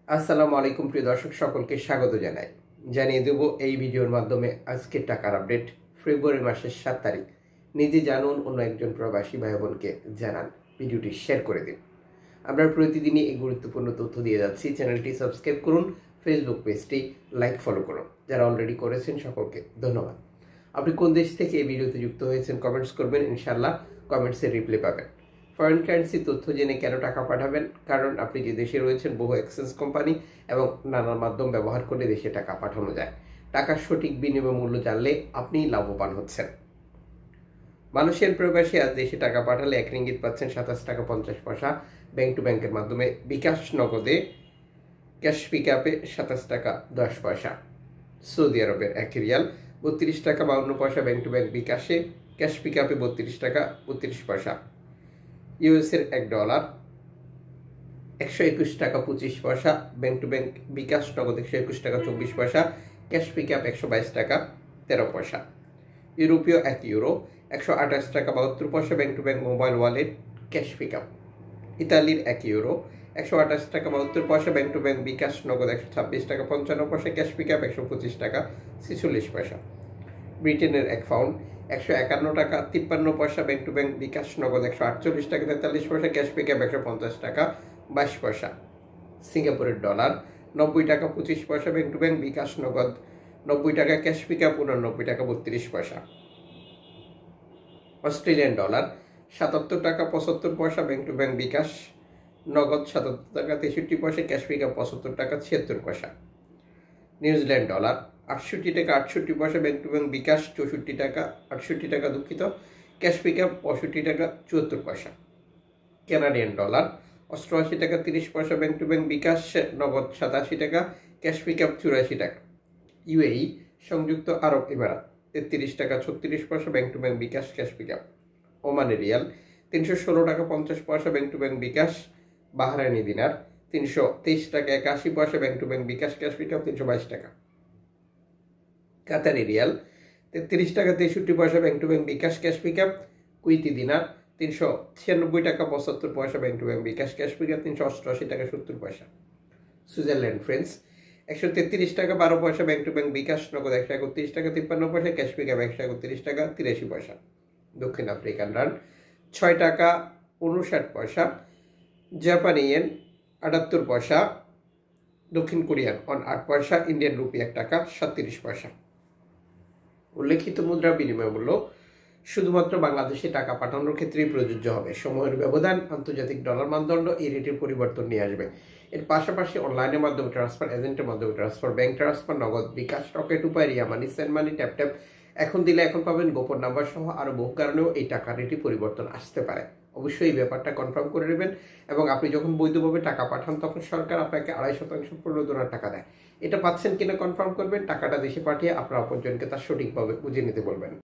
আসসালামু আলাইকুম প্রিয় দর্শক সকলকে স্বাগত জানাই। জানিয়ে দেব এই ভিডিওর মাধ্যমে আজকের টাকার আপডেট ফেব্রুয়ারি মাসের 7 তারিখ। নিজে জানুন, অন্য একজন প্রবাসী ভাই বোনকে জানান, ভিডিওটি শেয়ার করে দিন। আমরা প্রতিদিনই এই গুরুত্বপূর্ণ তথ্য দিয়ে যাচ্ছি। চ্যানেলটি সাবস্ক্রাইব করুন, ফেসবুক পেজটি লাইক ফলো করুন। যারা অলরেডি করেছেন সকলকে ধন্যবাদ। আপনি কোন দেশ থেকে এই ভিডিওতে যুক্ত হয়েছেন কমেন্টস করবেন, ইনশাআল্লাহ কমেন্টসের রিপ্লাই পাবেন। ফরেন কারেন্সি তথ্য জেনে কেন টাকা পাঠাবেন? কারণ আপনি যে দেশে রয়েছেন বহু এক্সচেঞ্জ কোম্পানি এবং নানা মাধ্যম ব্যবহার করে দেশে টাকা পাঠানো যায়। টাকার সঠিক বিনিময় মূল্য জানলে আপনিই লাভবান হচ্ছেন। মালয়েশিয়ান প্রবাসী আজ দেশে টাকা পাঠালে 1 রিঙ্গিত পাচ্ছেন 27 টাকা 50 পয়সা ব্যাংক টু ব্যাংকের মাধ্যমে। বিকাশ নগদে ক্যাশ পিক আপে 27 টাকা 10 পয়সা। সৌদি আরবের 1 রিয়াল 32 টাকা 52 পয়সা ব্যাংক টু ব্যাংক বিকাশে, ক্যাশ পিক আপে 32 টাকা 32 পয়সা। ইউএসের $1 121 টাকা 25 পয়সা ব্যাংক টু ব্যাংক বিকাশ নগদ 121 টাকা 24 পয়সা, ক্যাশ পিক আপ 122 টাকা 13 পয়সা। ইউরোপীয় 1 ইউরো 128 টাকা 72 পয়সা bank to bank mobile wallet cash pick up. ইতালির 1 ইউরো 128 টাকা 72 পয়সা ব্যাংক টু ব্যাংক বিকাশ নগদ 126 টাকা 55 পয়সা, ক্যাশ পিক আপ 125 টাকা 46 পয়সা। ব্রিটেনের 1 পাউন্ড 151 টাকা 53 পয়সা ব্যাংক টু ব্যাংক বিকাশ নগদ 148 টাকা 43 পয়সা, ক্যাশ পিক আপ 150 টাকা 22 পয়সা। সিঙ্গাপুরের ডলার 90 টাকা 25 পয়সা ব্যাংক টু ব্যাংক বিকাশ নগদ 90 টাকা, ক্যাশ পিক আপ 89 টাকা 32 পয়সা। অস্ট্রেলিয়ান ডলার 77 টাকা 75 পয়সা ব্যাংক টু ব্যাংক বিকাশ নগদ 77 টাকা 63 পয়সা, ক্যাশ পিক আপ 75 টাকা 76 পয়সা। নিউজিল্যান্ড ডলার 68 টাকা 68 পয়সা ব্যাংক টু ব্যাংক বিকাশ 64 টাকা 68 টাকা দুঃখিত, ক্যাশ পিক আপ 65 টাকা 74 পয়সা। কানাডিয়ান ডলার 88 টাকা 30 পয়সা ব্যাংক টু ব্যাংক বিকাশ নগদ 87 টাকা, ক্যাশ পিক আপ 84 টাকা। ইউএই সংযুক্ত আরব ইমারাত 33 টাকা 36 পয়সা bank to bank bKash, cash pick up. ওমানের রিয়াল 316 টাকা 50 পয়সা ব্যাংক টু ব্যাংক বিকাশ। বাহরাইনি দিনার 323 টাকা 81 পয়সা bank to bank bKash, cash pick up 322 টাকা। কাতারি রিয়াল 33 টাকা 63 পয়সা bank to bank bKash, cash pick up. কুইতি দিনার 396 টাকা 75 পয়সা bank to bank bKash, cash pick up 388 টাকা 70 পয়সা। সুইজারল্যান্ড ফ্রেন্স 133 টাকা 12 পয়সা ব্যাংক টু ব্যাংক বিকাশ নগদ 131 টাকা 53 পয়সা, ক্যাশ পিক আপ 131 টাকা 83 পয়সা। দক্ষিণ আফ্রিকান রান্ড 6 টাকা 59 পয়সা। জাপানি ইয়েন 78 পয়সা। দক্ষিণ কোরিয়ান অন 8 পয়সা। ইন্ডিয়ান রুপি 1 টাকা 37 পয়সা। উল্লেখিত মুদ্রা বিনিময় মূল্য শুধুমাত্র বাংলাদেশে টাকা পাঠানোর ক্ষেত্রেই প্রযোজ্য হবে। সময়ের ব্যবধান আন্তর্জাতিক ডলার মানদণ্ড এই রেটের পরিবর্তন নিয়ে আসবে। এর পাশাপাশি অনলাইনের মাধ্যমে ট্রান্সফার, এজেন্টের মাধ্যমে ট্রান্সফার, ব্যাংক ট্রান্সফার, নগদ, বিকাশ, রকেট উপায়, রিয়া মানি, সেন্ড মানি, ট্যাপ ট্যাপ, এখন দিলে এখন পাবেন, গোপন নাম্বার সহ আরও বহু কারণেও এই টাকার রেটে পরিবর্তন আসতে পারে। অবশ্যই এই ব্যাপারটা কনফার্ম করে নেবেন এবং আপনি যখন বৈধভাবে টাকা পাঠান তখন সরকার আপনাকে 2.5% প্রণোদনার টাকা দেয়। এটা পাচ্ছেন কিনা কনফার্ম করবেন। টাকাটা দেশে পাঠিয়ে আপনার আপনজনকে তার সঠিকভাবে বুঝে নিতে বলবেন।